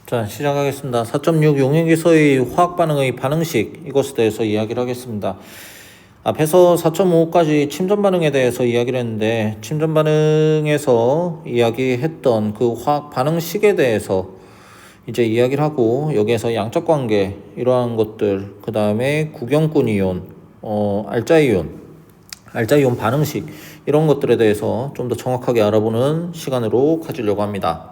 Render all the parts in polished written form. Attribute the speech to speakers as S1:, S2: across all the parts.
S1: 자, 시작하겠습니다. 4.6 용액에서의 화학 반응의 반응식, 이것에 대해서 이야기를 하겠습니다. 앞에서 4.5까지 침전 반응에 대해서 이야기를 했는데, 침전 반응에서 이야기했던 그 화학 반응식에 대해서 이제 이야기를 하고, 여기에서 양적 관계, 이러한 것들, 그 다음에 구경꾼 이온, 알자이온 반응식, 이런 것들에 대해서 좀 더 정확하게 알아보는 시간으로 가지려고 합니다.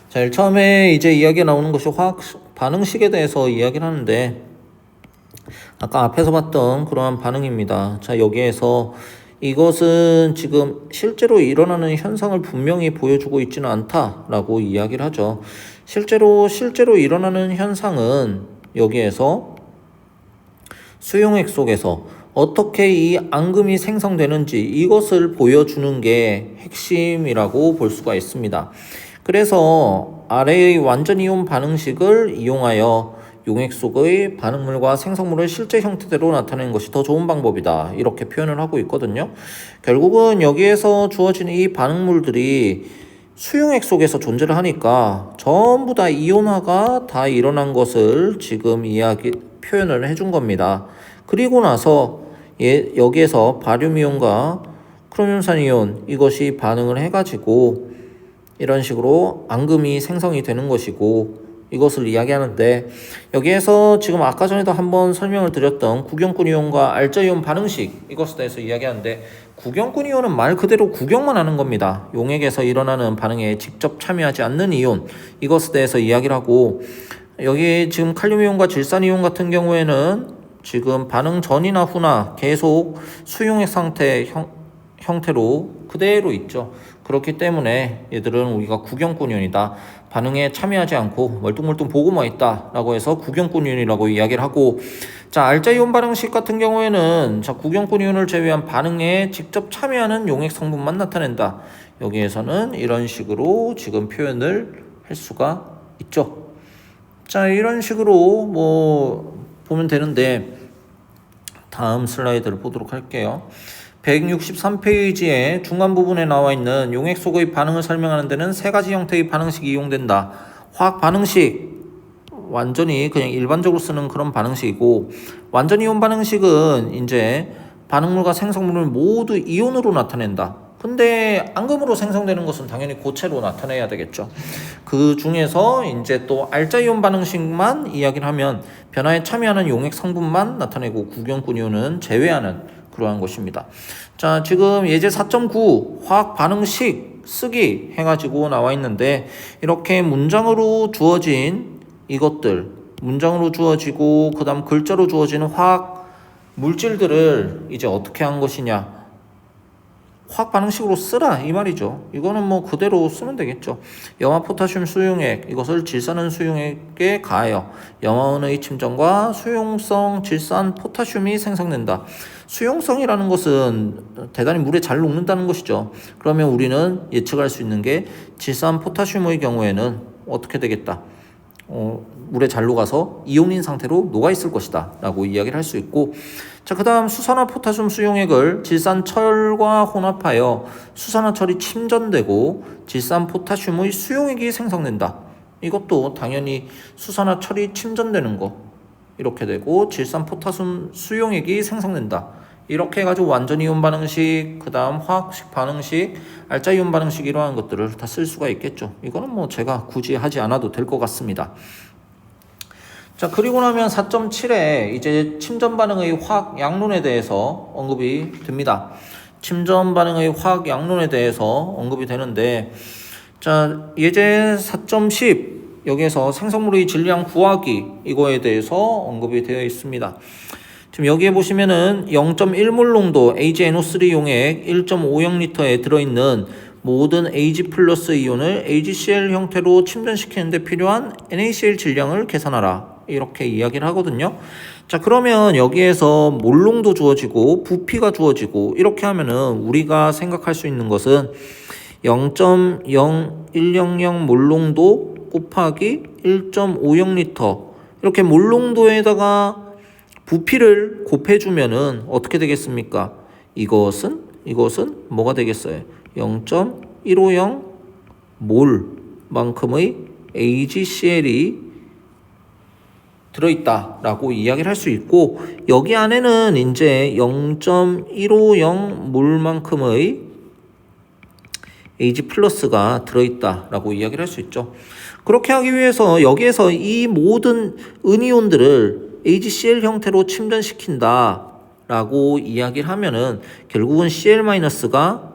S1: 자, 제일 처음에 이제 이야기가 나오는 것이 화학 반응식에 대해서 이야기를 하는데, 아까 앞에서 봤던 그러한 반응입니다. 자, 여기에서 이것은 지금 실제로 일어나는 현상을 분명히 보여주고 있지는 않다라고 이야기를 하죠. 실제로 일어나는 현상은 여기에서 수용액 속에서 어떻게 이 앙금이 생성되는지 이것을 보여주는 게 핵심이라고 볼 수가 있습니다. 그래서 아래의 완전 이온 반응식을 이용하여 용액 속의 반응물과 생성물을 실제 형태대로 나타내는 것이 더 좋은 방법이다, 이렇게 표현을 하고 있거든요. 결국은 여기에서 주어지는 이 반응물들이 수용액 속에서 존재를 하니까 전부 다 이온화가 다 일어난 것을 지금 표현을 해준 겁니다. 그리고 나서 여기에서 바륨이온과 크로뮴산 이온, 이것이 반응을 해가지고 이런 식으로 앙금이 생성이 되는 것이고, 이것을 이야기하는데, 여기에서 지금 아까 전에도 한번 설명을 드렸던 구경꾼 이온과 알자이온 반응식, 이것에 대해서 이야기하는데, 구경꾼 이온은 말 그대로 구경만 하는 겁니다. 용액에서 일어나는 반응에 직접 참여하지 않는 이온, 이것에 대해서 이야기를 하고, 여기 지금 칼륨 이온과 질산 이온 같은 경우에는 지금 반응 전이나 후나 계속 수용액 상태 형태로 그대로 있죠. 그렇기 때문에 얘들은 우리가 구경꾼 이온이다, 반응에 참여하지 않고 멀뚱멀뚱 보고만 있다 라고 해서 구경꾼 이온이라고 이야기를 하고, 자, 알자이온 반응식 같은 경우에는 자, 구경꾼 이온을 제외한 반응에 직접 참여하는 용액 성분만 나타낸다. 여기에서는 이런 식으로 지금 표현을 할 수가 있죠. 자, 이런 식으로 보면 되는데, 다음 슬라이드를 보도록 할게요. 163페이지에 중간 부분에 나와 있는 용액 속의 반응을 설명하는 데는 세 가지 형태의 반응식이 이용된다. 화학 반응식, 완전히 그냥 일반적으로 쓰는 그런 반응식이고, 완전 이온 반응식은 이제 반응물과 생성물을 모두 이온으로 나타낸다. 근데 앙금으로 생성되는 것은 당연히 고체로 나타내야 되겠죠. 그 중에서 이제 또 알자이온 반응식만 이야기를 하면 변화에 참여하는 용액 성분만 나타내고 구경꾼 이온은 제외하는 그러한 것입니다. 자, 지금 예제 4.9 화학 반응식 쓰기 해가지고 나와 있는데, 이렇게 문장으로 주어진 이것들, 문장으로 주어지고 그 다음 글자로 주어지는 화학 물질들을 이제 어떻게 한 것이냐, 화학 반응식으로 쓰라, 이 말이죠. 이거는 그대로 쓰면 되겠죠. 염화 포타슘 수용액, 이것을 질산은 수용액에 가하여 염화원의 침전과 수용성 질산 포타슘이 생성된다. 수용성이라는 것은 대단히 물에 잘 녹는다는 것이죠. 그러면 우리는 예측할 수 있는 게 질산 포타슘의 경우에는 어떻게 되겠다, 물에 잘 녹아서 이온인 상태로 녹아있을 것이다 라고 이야기를 할 수 있고, 자, 그 다음 수산화 포타슘 수용액을 질산철과 혼합하여 수산화철이 침전되고 질산 포타슘의 수용액이 생성된다. 이것도 당연히 수산화철이 침전되는 거, 이렇게 되고 질산 포타슘 수용액이 생성된다. 이렇게 해가지고 완전 이온 반응식, 그 다음 화학식 반응식, 알자이온 반응식, 이러한 것들을 다 쓸 수가 있겠죠. 이거는 제가 굳이 하지 않아도 될 것 같습니다. 자, 그리고 나면 4.7에 이제 침전 반응의 화학 양론에 대해서 언급이 됩니다. 침전 반응의 화학 양론에 대해서 언급이 되는데, 자, 예제 4.10 여기에서 생성물의 질량 구하기, 이거에 대해서 언급이 되어 있습니다. 지금 여기에 보시면은 0.1몰 농도 AgNO3 용액 1.50L에 들어있는 모든 Ag 플러스 이온을 AgCl 형태로 침전시키는 데 필요한 NaCl 질량을 계산하라, 이렇게 이야기를 하거든요. 자, 그러면 여기에서 몰농도 주어지고 부피가 주어지고 이렇게 하면은 우리가 생각할 수 있는 것은 0.0100 몰농도 곱하기 1.50L, 이렇게 몰농도에다가 부피를 곱해주면은 어떻게 되겠습니까? 이것은 뭐가 되겠어요? 0.150 몰만큼의 AgCl이 들어있다라고 이야기를 할 수 있고, 여기 안에는 이제 0.150 몰만큼의 Ag 플러스가 들어있다라고 이야기를 할 수 있죠. 그렇게 하기 위해서 여기에서 이 모든 은이온들을 AgCl 형태로 침전시킨다라고 이야기를 하면은 결국은 Cl-가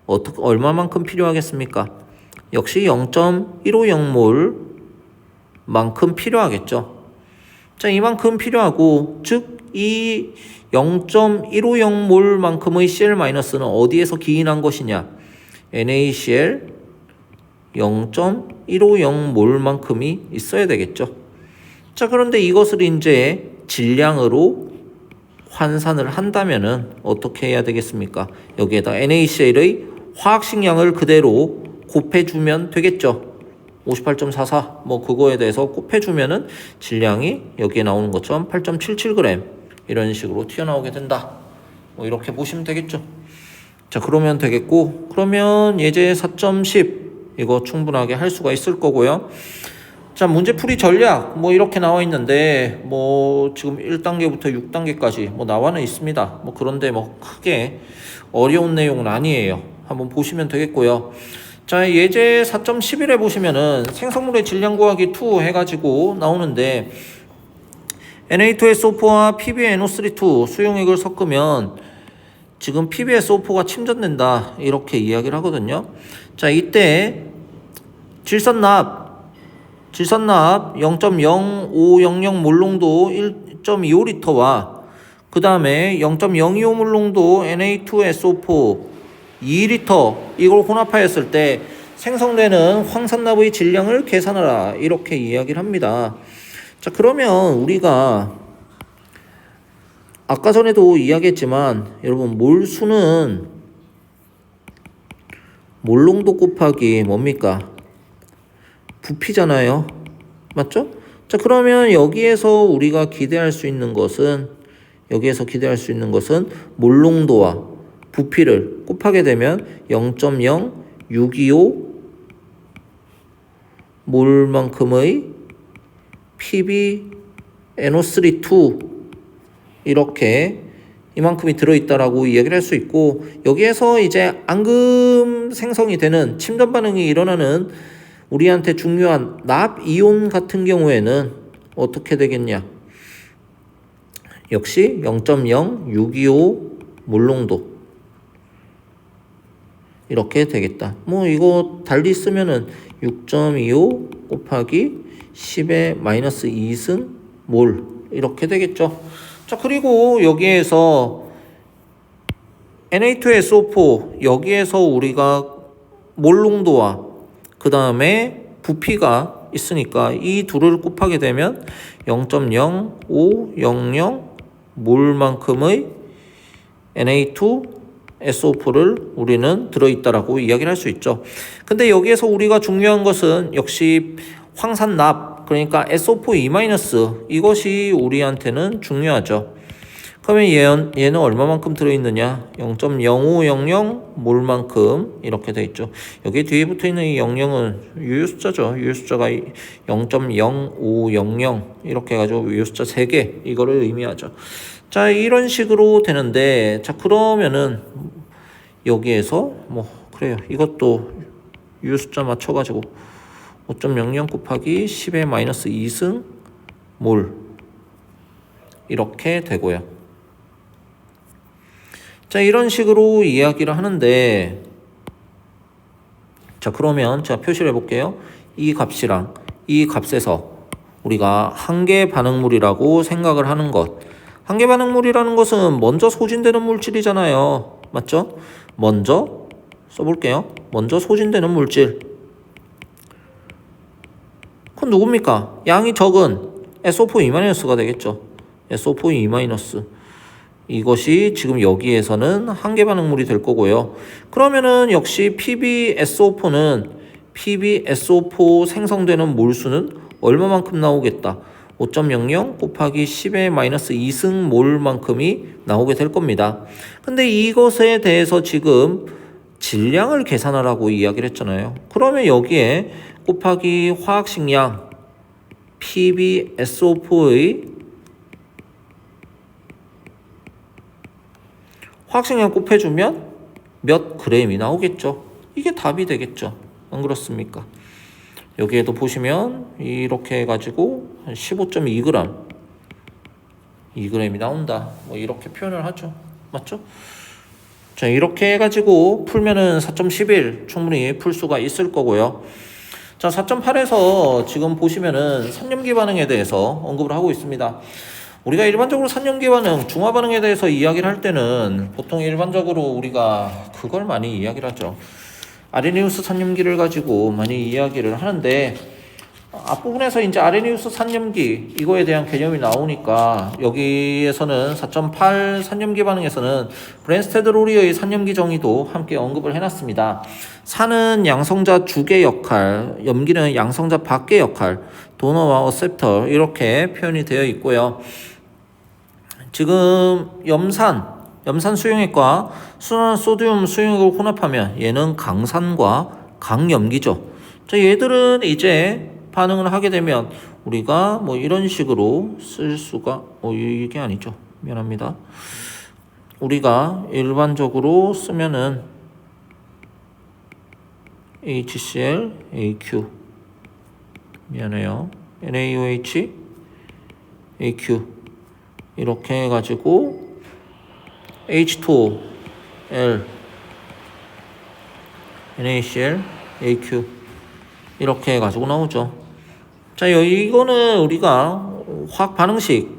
S1: 얼마만큼 필요하겠습니까? 역시 0.150몰 만큼 필요하겠죠. 자, 이만큼 필요하고, 즉 이 0.150몰 만큼의 Cl-는 어디에서 기인한 것이냐? NaCl 0.150몰 만큼이 있어야 되겠죠. 자, 그런데 이것을 이제 질량으로 환산을 한다면은 어떻게 해야 되겠습니까? 여기에다 NaCl의 화학식량을 그대로 곱해주면 되겠죠. 58.44 뭐 그거에 대해서 곱해주면은 질량이 여기에 나오는 것처럼 8.77g 이런 식으로 튀어나오게 된다. 뭐 이렇게 보시면 되겠죠. 자, 그러면 되겠고, 그러면 예제 4.10 이거 충분하게 할 수가 있을 거고요. 자, 문제풀이 전략 뭐 이렇게 나와 있는데, 뭐 지금 1단계부터 6단계까지 뭐 나와는 있습니다. 뭐 그런데 뭐 크게 어려운 내용은 아니에요. 한번 보시면 되겠고요. 자, 예제 4.11에 보시면은 생성물의 질량 구하기 2 해가지고 나오는데, Na2SO4와 PbNO3 수용액을 섞으면 지금 PbSO4가 침전된다 이렇게 이야기를 하거든요. 자, 이때 질산납 0.0500 몰농도 1.25L와 그 다음에 0.025 몰농도 Na2SO4 2L 이걸 혼합하였을 때 생성되는 황산납의 질량을 계산하라 이렇게 이야기를 합니다. 자, 그러면 우리가 아까 전에도 이야기했지만 여러분 몰수는 몰농도 곱하기 뭡니까? 부피잖아요. 맞죠? 자, 그러면 여기에서 우리가 기대할 수 있는 것은 몰농도와 부피를 곱하게 되면 0.0625 몰만큼의 PbNO3 이렇게 이만큼이 들어있다라고 이야기를 할 수 있고, 여기에서 이제 앙금 생성이 되는 침전 반응이 일어나는 우리한테 중요한 납이온 같은 경우에는 어떻게 되겠냐? 역시 0.0625 몰농도 이렇게 되겠다. 뭐 이거 달리 쓰면은 6.25 곱하기 10의 마이너스 2승 몰 이렇게 되겠죠. 자, 그리고 여기에서 Na2SO4 여기에서 우리가 몰농도와 그 다음에 부피가 있으니까 이 둘을 곱하게 되면 0.0500 몰만큼의 Na2SO4를 우리는 들어있다라고 이야기를 할 수 있죠. 근데 여기에서 우리가 중요한 것은 역시 황산납, 그러니까 SO4E- 이것이 우리한테는 중요하죠. 그러면 얘는 얼마만큼 들어있느냐? 0.0500 몰만큼 이렇게 돼 있죠. 여기 뒤에 붙어 있는 이 00은 유효숫자죠. 유효숫자가 0.0500 이렇게 해가지고 유효숫자 3개 이거를 의미하죠. 자, 이런 식으로 되는데, 자, 그러면은 여기에서 뭐 그래요. 이것도 유효숫자 맞춰가지고 5.00 곱하기 10의 마이너스 2승 몰 이렇게 되고요. 자, 이런 식으로 이야기를 하는데, 자, 그러면 제가 표시를 해볼게요. 이 값이랑 이 값에서 우리가 한계 반응물이라고 생각을 하는 것, 한계 반응물이라는 것은 먼저 소진되는 물질이잖아요. 맞죠? 먼저 써볼게요. 먼저 소진되는 물질. 그건 누굽니까? 양이 적은 SO4E-가 되겠죠. SO4E- 이것이 지금 여기에서는 한계 반응물이 될 거고요. 그러면은 역시 PbSO4는 PbSO4 생성되는 몰수는 얼마만큼 나오겠다? 5.00 곱하기 10의 마이너스 2승 몰만큼이 나오게 될 겁니다. 근데 이것에 대해서 지금 질량을 계산하라고 이야기를 했잖아요. 그러면 여기에 곱하기 화학식량 PbSO4의 화학식량 곱해주면 몇 그램이 나오겠죠. 이게 답이 되겠죠. 안 그렇습니까? 여기에도 보시면 이렇게 해가지고 한 15.2g 2g이 나온다. 뭐 이렇게 표현을 하죠. 맞죠? 자, 이렇게 해가지고 풀면은 4.11 충분히 풀 수가 있을 거고요. 자, 4.8에서 지금 보시면은 산염기 반응에 대해서 언급을 하고 있습니다. 우리가 일반적으로 산염기 반응, 중화 반응에 대해서 이야기를 할 때는 보통 일반적으로 우리가 그걸 많이 이야기를 하죠. 아레니우스 산염기를 가지고 많이 이야기를 하는데, 앞부분에서 이제 아레니우스 산염기 이거에 대한 개념이 나오니까 여기에서는 4.8 산염기 반응에서는 브랜스테드 로리의 산염기 정의도 함께 언급을 해놨습니다. 산은 양성자 주계 역할, 염기는 양성자 밖의 역할, 도너와 어셉터 이렇게 표현이 되어 있고요. 지금 염산 수용액과 순환 소듐 수용액을 혼합하면 얘는 강산과 강염기죠. 자, 얘들은 이제 반응을 하게 되면 우리가 뭐 이런 식으로 쓸 수가 이게 아니죠. 미안합니다. 우리가 일반적으로 쓰면은 HCl, AQ 미안해요. NaOH, AQ 이렇게 해가지고 H2O, NaCl, AQ 이렇게 해가지고 나오죠. 자, 이거는 우리가 화학 반응식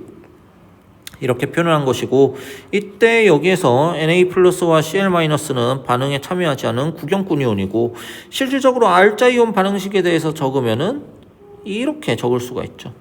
S1: 이렇게 표현한 것이고, 이때 여기에서 Na 플러스와 Cl 마이너스는 반응에 참여하지 않은 구경꾼 이온이고, 실질적으로 알자 이온 반응식에 대해서 적으면은 이렇게 적을 수가 있죠.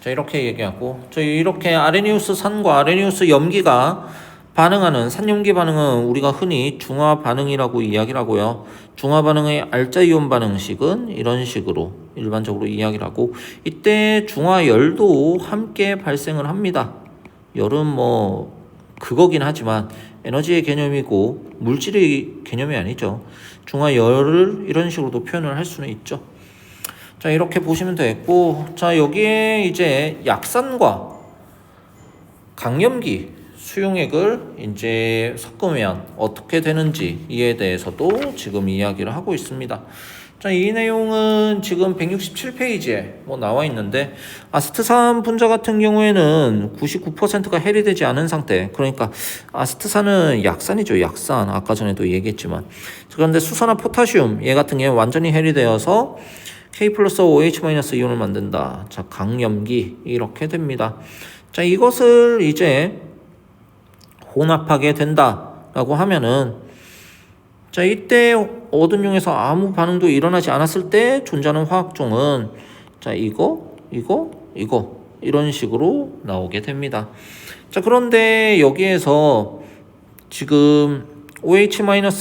S1: 자, 이렇게 얘기하고, 이렇게 아레니우스 산과 아레니우스 염기가 반응하는 산염기 반응은 우리가 흔히 중화 반응이라고 이야기를 하고요. 중화 반응의 알자 이온 반응식은 이런 식으로 일반적으로 이야기를 하고, 이때 중화열도 함께 발생을 합니다. 열은 뭐 그거긴 하지만 에너지의 개념이고 물질의 개념이 아니죠. 중화열을 이런 식으로도 표현을 할 수는 있죠. 자, 이렇게 보시면 되겠고, 자, 여기에 이제 약산과 강염기 수용액을 이제 섞으면 어떻게 되는지 이에 대해서도 지금 이야기를 하고 있습니다. 자, 이 내용은 지금 167페이지에 뭐 나와 있는데, 아스트산 분자 같은 경우에는 99%가 해리되지 않은 상태. 그러니까 아스트산은 약산이죠. 약산. 아까 전에도 얘기했지만. 그런데 수산화 포타슘 얘 같은 경우는 완전히 해리되어서 K 플러스 OH 마이너스 이온을 만든다. 자, 강염기 이렇게 됩니다. 자, 이것을 이제 혼합하게 된다라고 하면은, 자, 이때 어둠용에서 아무 반응도 일어나지 않았을 때 존재하는 화학종은 자, 이거 이런 식으로 나오게 됩니다. 자, 그런데 여기에서 지금 OH-의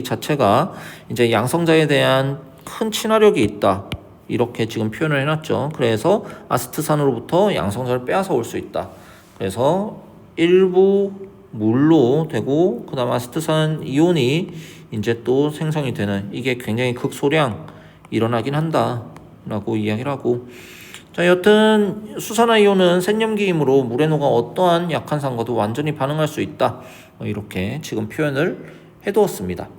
S1: 자체가 이제 양성자에 대한 큰 친화력이 있다. 이렇게 지금 표현을 해놨죠. 그래서 아스트산으로부터 양성자를 빼앗아 올 수 있다. 그래서 일부 물로 되고, 그 다음 아스트산 이온이 이제 또 생성이 되는, 이게 굉장히 극소량 일어나긴 한다 라고 이야기를 하고, 자, 여튼 수산화 이온은 셋염기이므로 물에 녹아 어떠한 약한 산과도 완전히 반응할 수 있다. 이렇게 지금 표현을 해두었습니다.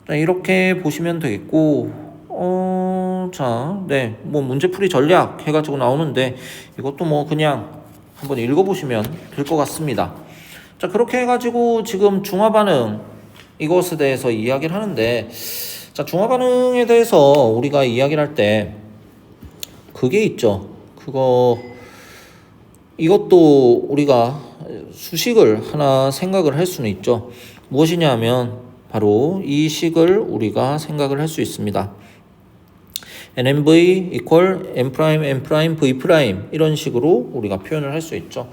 S1: 자, 이렇게 보시면 되겠고, 자, 네, 뭐 문제풀이 전략 해가지고 나오는데, 이것도 뭐 그냥 한번 읽어보시면 될 것 같습니다. 자, 그렇게 해가지고 지금 중화반응 이것에 대해서 이야기를 하는데, 자, 중화반응에 대해서 우리가 이야기를 할 때 그게 있죠. 이것도 우리가 수식을 하나 생각을 할 수는 있죠. 무엇이냐 하면 바로 이 식을 우리가 생각을 할 수 있습니다. NMV equal N', V' 이런 식으로 우리가 표현을 할 수 있죠.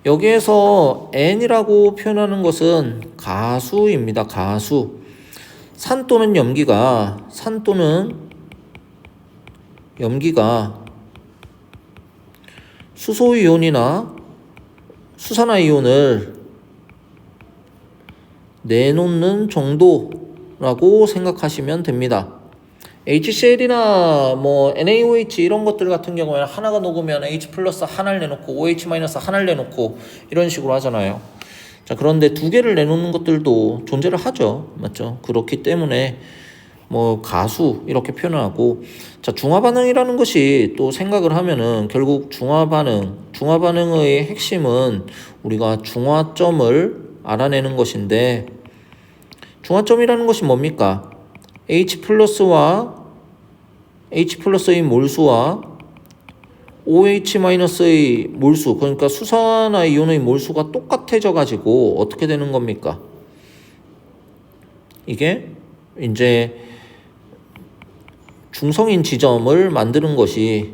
S1: 여기에서 N이라고 표현하는 것은 가수입니다. 가수. 산 또는 염기가 수소이온이나 수산화이온을 내놓는 정도, 라고 생각하시면 됩니다. HCl이나 뭐 NaOH 이런 것들 같은 경우에는 하나가 녹으면 H 플러스 하나를 내놓고 OH 마이너스 하나를 내놓고 이런 식으로 하잖아요. 자, 그런데 두 개를 내놓는 것들도 존재를 하죠. 맞죠? 그렇기 때문에 뭐 가수 이렇게 표현하고, 자, 중화반응이라는 것이 또 생각을 하면은 결국 중화반응의 핵심은 우리가 중화점을 알아내는 것인데, 중화점이라는 것이 뭡니까? H 플러스의 몰수와 OH-의 몰수, 그러니까 수산화 이온의 몰수가 똑같아져 가지고 어떻게 되는 겁니까? 이게 이제 중성인 지점을 만드는 것이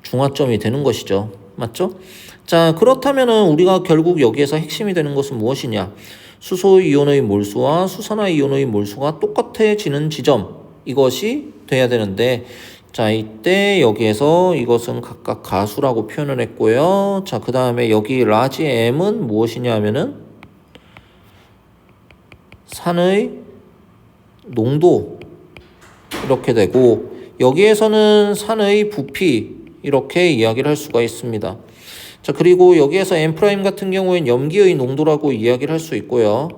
S1: 중화점이 되는 것이죠. 맞죠? 자, 그렇다면은 우리가 결국 여기에서 핵심이 되는 것은 무엇이냐? 수소 이온의 몰수와 수산화 이온의 몰수가 똑같아지는 지점, 이것이 돼야 되는데, 자, 이때 여기에서 이것은 각각 가수라고 표현을 했고요. 자, 그 다음에 여기 라지 M은 무엇이냐 하면은 산의 농도 이렇게 되고, 여기에서는 산의 부피 이렇게 이야기를 할 수가 있습니다. 자, 그리고 여기에서 M' 같은 경우엔 염기의 농도라고 이야기를 할 수 있고요.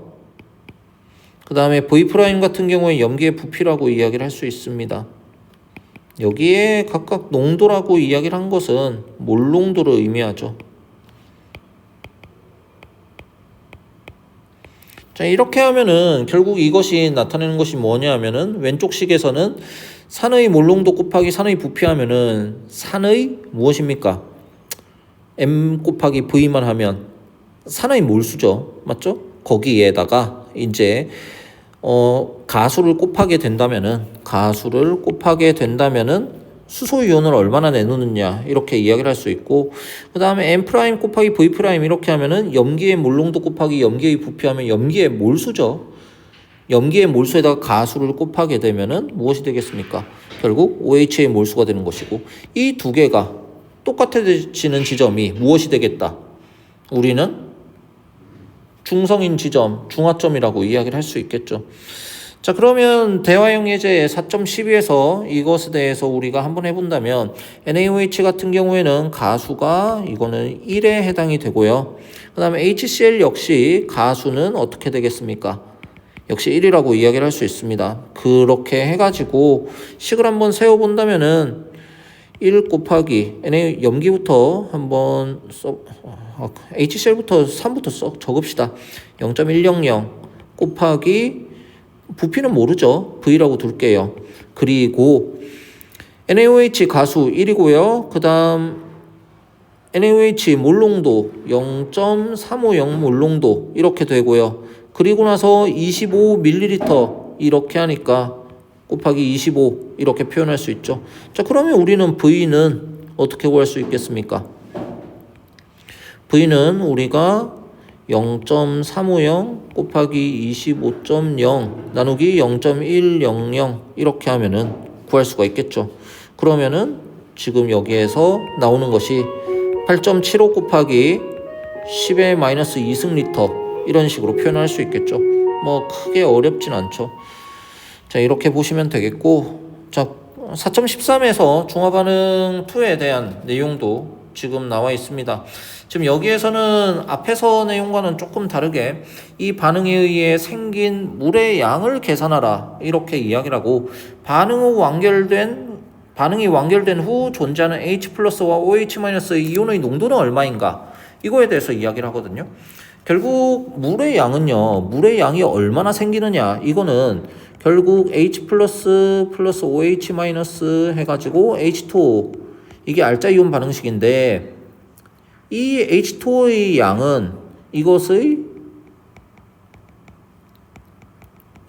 S1: 그 다음에 V' 같은 경우에 염기의 부피라고 이야기를 할 수 있습니다. 여기에 각각 농도라고 이야기를 한 것은 몰 농도를 의미하죠. 자, 이렇게 하면은 결국 이것이 나타내는 것이 뭐냐 하면은 왼쪽 식에서는 산의 몰 농도 곱하기 산의 부피 하면은 산의 무엇입니까? M 곱하기 V만 하면 산의 몰수죠. 맞죠? 거기에다가 이제 가수를 곱하게 된다면은 수소 이온을 얼마나 내놓느냐 이렇게 이야기를 할 수 있고, 그 다음에 M' 곱하기 V' 이렇게 하면은 염기의 몰농도 곱하기 염기의 부피하면 염기의 몰수죠. 염기의 몰수에다가 가수를 곱하게 되면은 무엇이 되겠습니까? 결국 OH의 몰수가 되는 것이고, 이 두 개가 똑같아지는 지점이 무엇이 되겠다? 우리는 중성인 지점, 중화점이라고 이야기를 할 수 있겠죠. 자, 그러면 대화형 예제 4.12에서 이것에 대해서 우리가 한번 해본다면, NaOH 같은 경우에는 가수가 이거는 1에 해당이 되고요. 그 다음에 HCl 역시 가수는 어떻게 되겠습니까? 역시 1이라고 이야기를 할 수 있습니다. 그렇게 해가지고 식을 한번 세워본다면은 1 곱하기 염기부터 한번 HCl부터 3부터 적읍시다. 0.100 곱하기 부피는 모르죠. V라고 둘게요. 그리고 NaOH 가수 1이고요. 그 다음 NaOH 몰농도 0.350 몰농도 이렇게 되고요. 그리고 나서 25ml 이렇게 하니까 곱하기 25 이렇게 표현할 수 있죠. 자, 그러면 우리는 V는 어떻게 구할 수 있겠습니까? V는 우리가 0.350 곱하기 25.0 나누기 0.100 이렇게 하면은 구할 수가 있겠죠. 그러면은 지금 여기에서 나오는 것이 8.75 곱하기 10의 마이너스 2승리터 이런 식으로 표현할 수 있겠죠. 뭐 크게 어렵진 않죠. 자, 이렇게 보시면 되겠고, 자, 4.13에서 중화반응 2에 대한 내용도 지금 나와 있습니다. 지금 여기에서는 앞에서 내용과는 조금 다르게 이 반응에 의해 생긴 물의 양을 계산하라 이렇게 이야기를 하고, 반응이 완결된 후 존재하는 H 플러스와 OH 마이너스의 이온의 농도는 얼마인가, 이거에 대해서 이야기를 하거든요. 결국 물의 양이 얼마나 생기느냐, 이거는 결국 H 플러스 OH 마이너스 해가지고 H2O, 이게 알짜 이온 반응식인데, 이 H2O의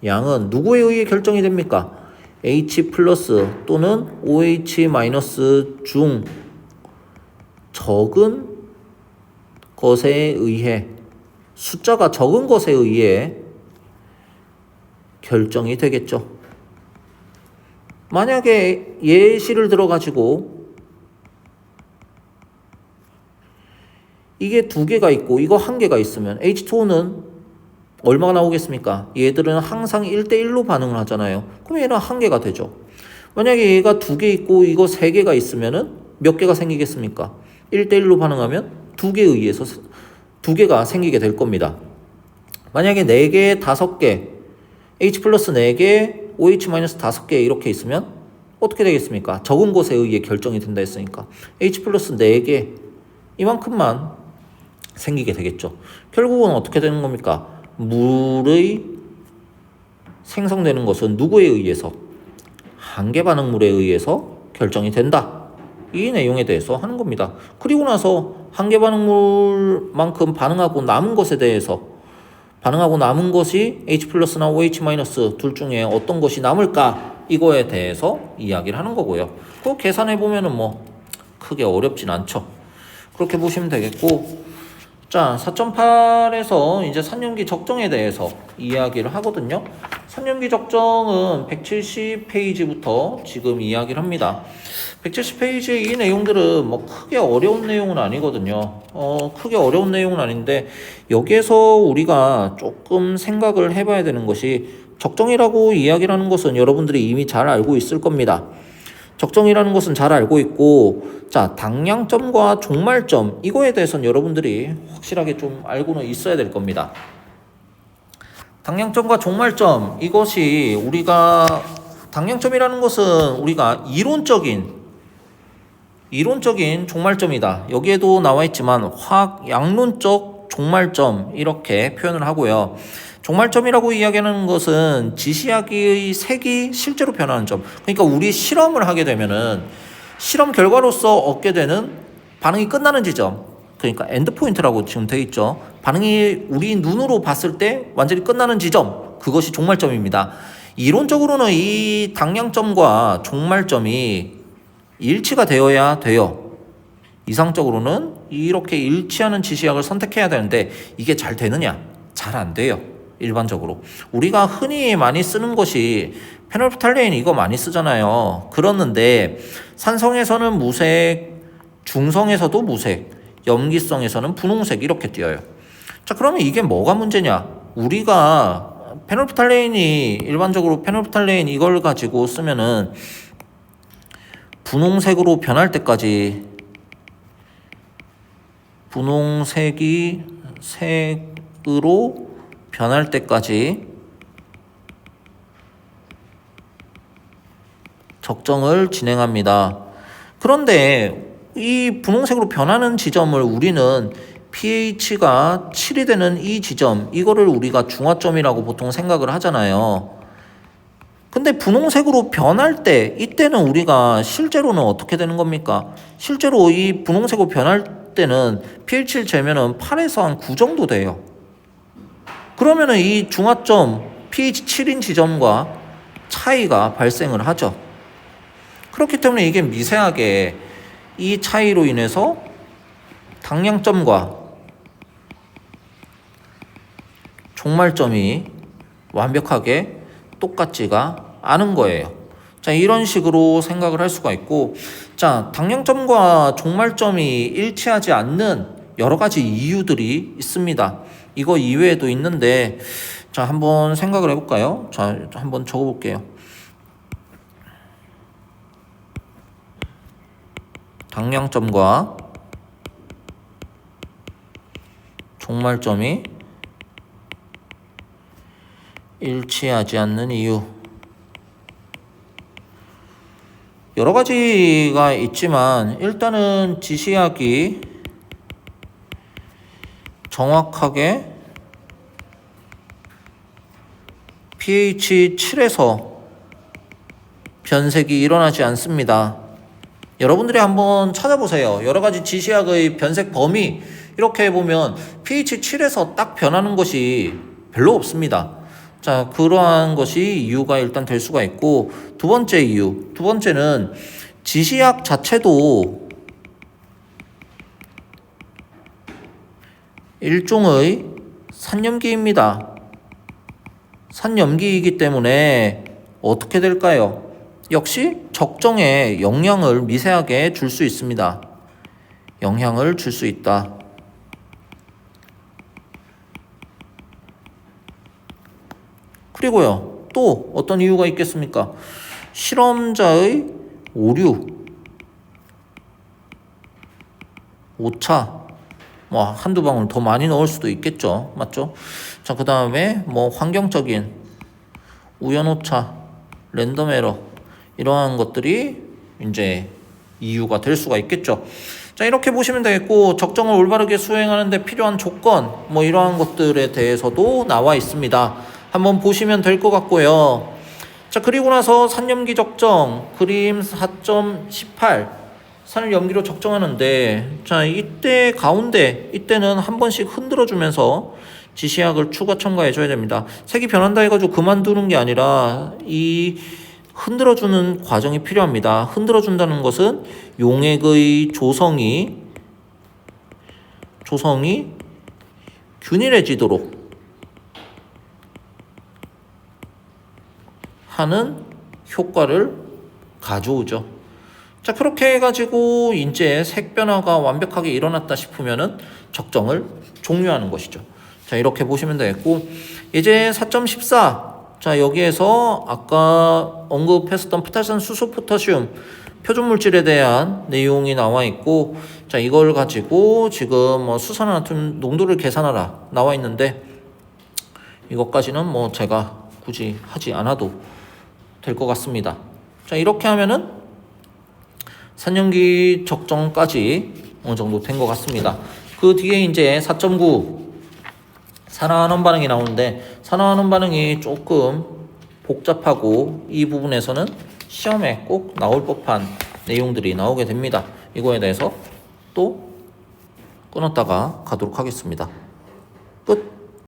S1: 양은 누구에 의해 결정이 됩니까? H 플러스 또는 OH 마이너스 중 적은 것에 의해, 숫자가 적은 것에 의해 결정이 되겠죠. 만약에 예시를 들어가지고 이게 두 개가 있고 이거 한 개가 있으면 H2O는 얼마가 나오겠습니까? 얘들은 항상 1대1로 반응을 하잖아요. 그럼 얘는 한 개가 되죠. 만약에 얘가 2개 있고 이거 3개가 있으면은 몇 개가 생기겠습니까? 1대1로 반응하면 2개에 의해서 2개가 생기게 될 겁니다. 만약에 4개, 5개, H 플러스 4개, OH 마이너스 5개 이렇게 있으면 어떻게 되겠습니까? 적은 것에 의해 결정이 된다 했으니까 H 플러스 4개 이만큼만 생기게 되겠죠. 결국은 어떻게 되는 겁니까? 물의 생성되는 것은 누구에 의해서? 한계 반응물에 의해서 결정이 된다. 이 내용에 대해서 하는 겁니다. 그리고 나서 한계 반응물만큼 반응하고 남은 것에 대해서 반응하고 남은 것이 H 플러스나 OH 마이너스 둘 중에 어떤 것이 남을까? 이거에 대해서 이야기를 하는 거고요. 그거 계산해 보면은 뭐 크게 어렵진 않죠. 그렇게 보시면 되겠고, 자 4.8에서 이제 산염기 적정에 대해서 이야기를 하거든요. 산염기 적정은 170페이지부터 지금 이야기를 합니다. 170페이지의 이 내용들은 뭐 크게 어려운 내용은 아니거든요. 크게 어려운 내용은 아닌데 여기에서 우리가 조금 생각을 해봐야 되는 것이, 적정이라고 이야기를 하는 것은 여러분들이 이미 잘 알고 있을 겁니다. 적정이라는 것은 잘 알고 있고, 자 당량점과 종말점 이거에 대해서는 여러분들이 확실하게 좀 알고는 있어야 될 겁니다. 당량점과 종말점, 이것이 우리가 당량점이라는 것은 우리가 이론적인 종말점이다. 여기에도 나와 있지만 화학 양론적 종말점 이렇게 표현을 하고요. 종말점이라고 이야기하는 것은 지시학의 색이 실제로 변하는 점. 그러니까 우리 실험을 하게 되면은 실험 결과로서 얻게 되는 반응이 끝나는 지점. 그러니까 엔드포인트라고 지금 되어 있죠. 반응이 우리 눈으로 봤을 때 완전히 끝나는 지점. 그것이 종말점입니다. 이론적으로는 이 당량점과 종말점이 일치가 되어야 돼요. 이상적으로는 이렇게 일치하는 지시학을 선택해야 되는데 이게 잘 되느냐? 잘 안 돼요. 일반적으로 우리가 흔히 많이 쓰는 것이 페놀프탈레인 이거 많이 쓰잖아요. 그렇는데 산성에서는 무색, 중성에서도 무색, 염기성에서는 분홍색 이렇게 띄어요. 자 그러면 이게 뭐가 문제냐? 우리가 페놀프탈레인이 일반적으로 페놀프탈레인 이걸 가지고 쓰면은 분홍색으로 변할 때까지, 분홍색이 색으로 변할 때까지 적정을 진행합니다. 그런데 이 분홍색으로 변하는 지점을 우리는 pH가 7이 되는 이 지점, 이거를 우리가 중화점이라고 보통 생각을 하잖아요. 근데 분홍색으로 변할 때, 이때는 우리가 실제로는 어떻게 되는 겁니까? 실제로 이 분홍색으로 변할 때는 pH를 재면은 8에서 한 9 정도 돼요. 그러면은 이 중화점 pH 7인 지점과 차이가 발생을 하죠. 그렇기 때문에 이게 미세하게 이 차이로 인해서 당량점과 종말점이 완벽하게 똑같지가 않은 거예요. 자, 이런 식으로 생각을 할 수가 있고, 자, 당량점과 종말점이 일치하지 않는 여러 가지 이유들이 있습니다. 이거 이외에도 있는데, 자, 한번 생각을 해볼까요? 자, 한번 적어볼게요. 당량점과 종말점이 일치하지 않는 이유. 여러 가지가 있지만 일단은 지시학이 정확하게 pH 7에서 변색이 일어나지 않습니다. 여러분들이 한번 찾아보세요. 여러 가지 지시학의 변색 범위 이렇게 해보면 pH 7에서 딱 변하는 것이 별로 없습니다. 자, 그러한 것이 이유가 일단 될 수가 있고, 두 번째 이유. 두 번째는 지시약 자체도 일종의 산염기입니다. 산염기이기 때문에 어떻게 될까요? 역시 적정에 영향을 미세하게 줄 수 있습니다. 영향을 줄 수 있다. 그리고요, 또 어떤 이유가 있겠습니까? 실험자의 오류, 오차, 뭐 한두 방울 더 많이 넣을 수도 있겠죠. 맞죠? 자, 그 다음에 뭐 환경적인 우연오차, 랜덤 에러, 이러한 것들이 이제 이유가 될 수가 있겠죠. 자, 이렇게 보시면 되겠고, 적정을 올바르게 수행하는 데 필요한 조건, 뭐 이러한 것들에 대해서도 나와 있습니다. 한번 보시면 될 것 같고요. 자, 그리고 나서 산염기 적정, 그림 4.18, 산을 염기로 적정하는데, 자, 이때 가운데, 이때는 한 번씩 흔들어 주면서 지시약을 추가 첨가해 줘야 됩니다. 색이 변한다 해가지고 그만두는 게 아니라 이 흔들어 주는 과정이 필요합니다. 흔들어 준다는 것은 용액의 조성이 균일해지도록 하는 효과를 가져오죠. 자, 그렇게 해가지고 이제 색 변화가 완벽하게 일어났다 싶으면은 적정을 종료하는 것이죠. 자, 이렇게 보시면 되겠고, 이제 4.14. 자, 여기에서 아까 언급했었던 포타시움, 수소, 포타시움 표준 물질에 대한 내용이 나와 있고, 자, 이걸 가지고 지금 뭐 수산화나트륨 농도를 계산하라 나와 있는데, 이것까지는 뭐 제가 굳이 하지 않아도 될 것 같습니다. 자, 이렇게 하면은 산염기 적정까지 어느 정도 된 것 같습니다. 그 뒤에 이제 4.9 산화환원 반응이 나오는데, 산화환원 반응이 조금 복잡하고 이 부분에서는 시험에 꼭 나올 법한 내용들이 나오게 됩니다. 이거에 대해서 또 끊었다가 가도록 하겠습니다. 끝.